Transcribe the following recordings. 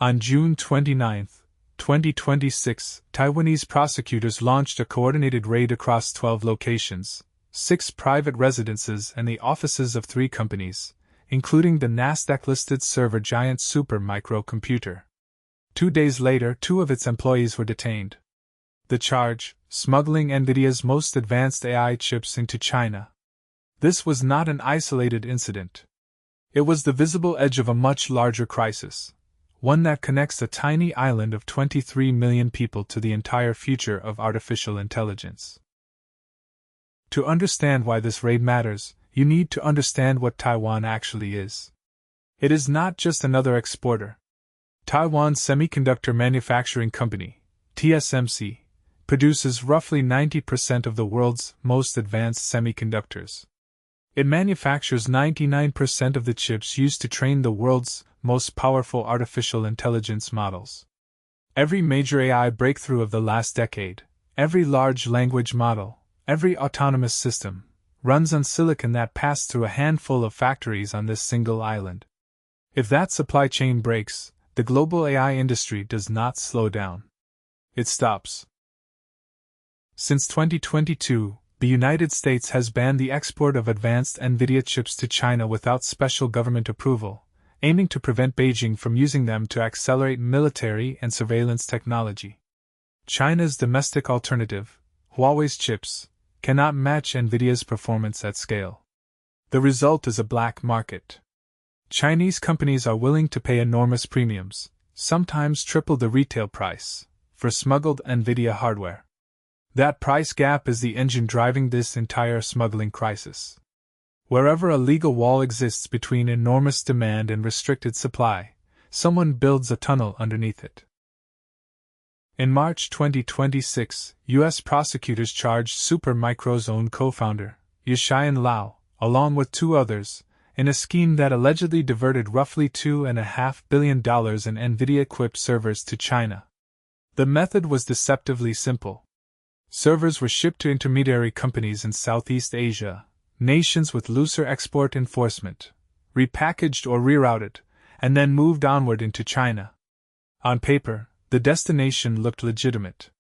On June 29, 2026, Taiwanese prosecutors launched a coordinated raid across 12 locations, 6 private residences and the offices of 3 companies, including the Nasdaq-listed server giant Supermicro Computer. 2 days later, 2 of its employees were detained. The charge: smuggling Nvidia's most advanced AI chips into China. This was not an isolated incident. It was the visible edge of a much larger crisis, one that connects a tiny island of 23 million people to the entire future of artificial intelligence. To understand why this raid matters, you need to understand what Taiwan actually is. It is not just another exporter. Taiwan Semiconductor Manufacturing Company, TSMC, produces roughly 90% of the world's most advanced semiconductors. It manufactures 99% of the chips used to train the world's most powerful artificial intelligence models. Every major AI breakthrough of the last decade, every large language model, every autonomous system, runs on silicon that passed through a handful of factories on this single island. If that supply chain breaks, the global AI industry does not slow down. It stops. Since 2022, the United States has banned the export of advanced Nvidia chips to China without special government approval, aiming to prevent Beijing from using them to accelerate military and surveillance technology. China's domestic alternative, Huawei's chips, cannot match Nvidia's performance at scale. The result is a black market. Chinese companies are willing to pay enormous premiums, sometimes triple the retail price, for smuggled Nvidia hardware. That price gap is the engine driving this entire smuggling crisis. Wherever a legal wall exists between enormous demand and restricted supply, someone builds a tunnel underneath it. In March 2026, U.S. prosecutors charged Supermicro's own co-founder, Yishian Lao, along with 2 others, in a scheme that allegedly diverted roughly $2.5 billion in Nvidia-equipped servers to China. The method was deceptively simple. Servers were shipped to intermediary companies in Southeast Asia, nations with looser export enforcement, repackaged or rerouted, and then moved onward into China. On paper, the destination looked legitimate.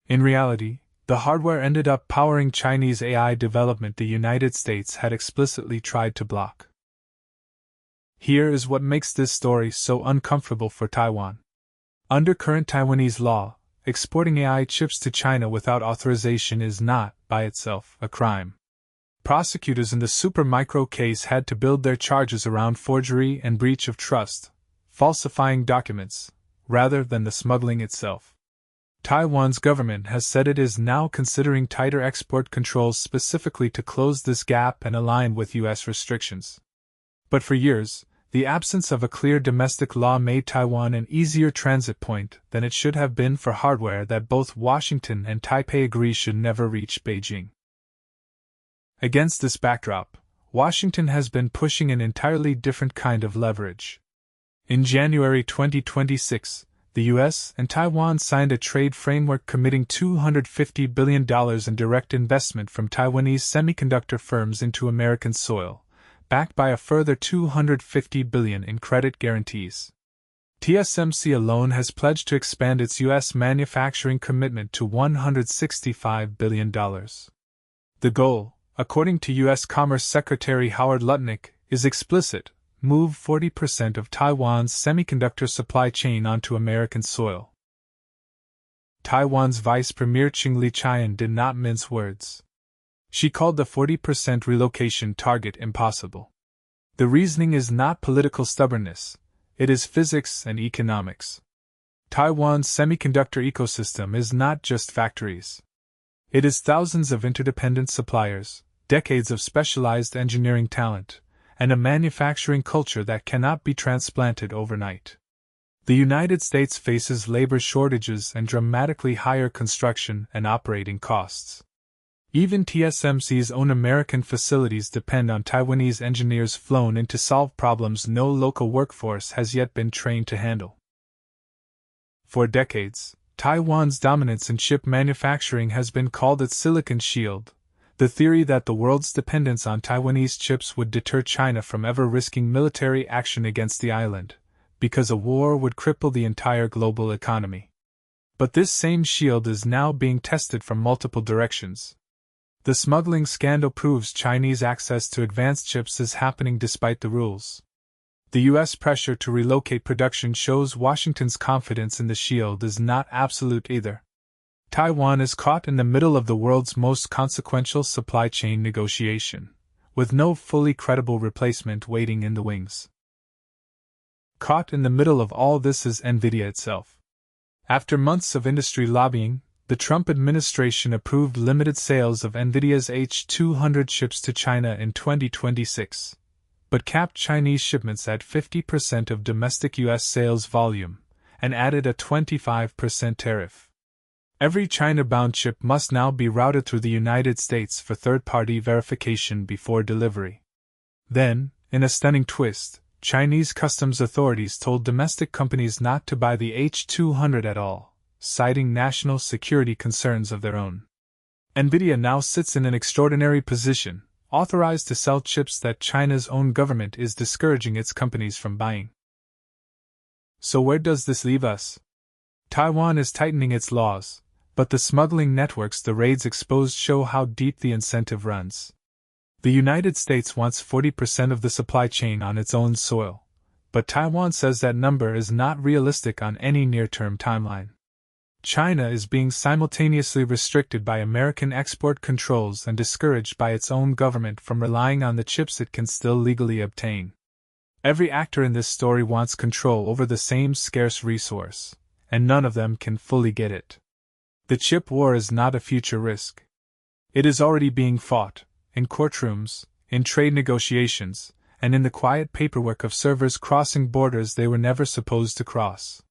In reality, the hardware ended up powering Chinese AI development the United States had explicitly tried to block. Here is what makes this story so uncomfortable for Taiwan. Under current Taiwanese law, exporting AI chips to China without authorization is not, by itself, a crime. Prosecutors in the Supermicro case had to build their charges around forgery and breach of trust, falsifying documents, rather than the smuggling itself. Taiwan's government has said it is now considering tighter export controls specifically to close this gap and align with U.S. restrictions. But for years, the absence of a clear domestic law made Taiwan an easier transit point than it should have been for hardware that both Washington and Taipei agree should never reach Beijing. Against this backdrop, Washington has been pushing an entirely different kind of leverage. In January 2026, the U.S. and Taiwan signed a trade framework committing $250 billion in direct investment from Taiwanese semiconductor firms into American soil, backed by a further $250 billion in credit guarantees. TSMC alone has pledged to expand its U.S. manufacturing commitment to $165 billion. The goal, according to U.S. Commerce Secretary Howard Lutnick, is explicit: move 40% of Taiwan's semiconductor supply chain onto American soil. Taiwan's Vice Premier Ching Li-Chian did not mince words. She called the 40% relocation target impossible. The reasoning is not political stubbornness, it is physics and economics. Taiwan's semiconductor ecosystem is not just factories. It is thousands of interdependent suppliers, decades of specialized engineering talent, and a manufacturing culture that cannot be transplanted overnight. The United States faces labor shortages and dramatically higher construction and operating costs. Even TSMC's own American facilities depend on Taiwanese engineers flown in to solve problems no local workforce has yet been trained to handle. For decades, Taiwan's dominance in chip manufacturing has been called its silicon shield, the theory that the world's dependence on Taiwanese chips would deter China from ever risking military action against the island, because a war would cripple the entire global economy. But this same shield is now being tested from multiple directions. The smuggling scandal proves Chinese access to advanced chips is happening despite the rules. The U.S. pressure to relocate production shows Washington's confidence in the shield is not absolute either. Taiwan is caught in the middle of the world's most consequential supply chain negotiation, with no fully credible replacement waiting in the wings. Caught in the middle of all this is Nvidia itself. After months of industry lobbying, the Trump administration approved limited sales of Nvidia's H200 chips to China in 2026, but capped Chinese shipments at 50% of domestic U.S. sales volume, and added a 25% tariff. Every China-bound chip must now be routed through the United States for third-party verification before delivery. Then, in a stunning twist, Chinese customs authorities told domestic companies not to buy the H200 at all, citing national security concerns of their own. Nvidia now sits in an extraordinary position, authorized to sell chips that China's own government is discouraging its companies from buying. So where does this leave us? Taiwan is tightening its laws, but the smuggling networks the raids exposed show how deep the incentive runs. The United States wants 40% of the supply chain on its own soil, but Taiwan says that number is not realistic on any near-term timeline. China is being simultaneously restricted by American export controls and discouraged by its own government from relying on the chips it can still legally obtain. Every actor in this story wants control over the same scarce resource, and none of them can fully get it. The chip war is not a future risk. It is already being fought, in courtrooms, in trade negotiations, and in the quiet paperwork of servers crossing borders they were never supposed to cross.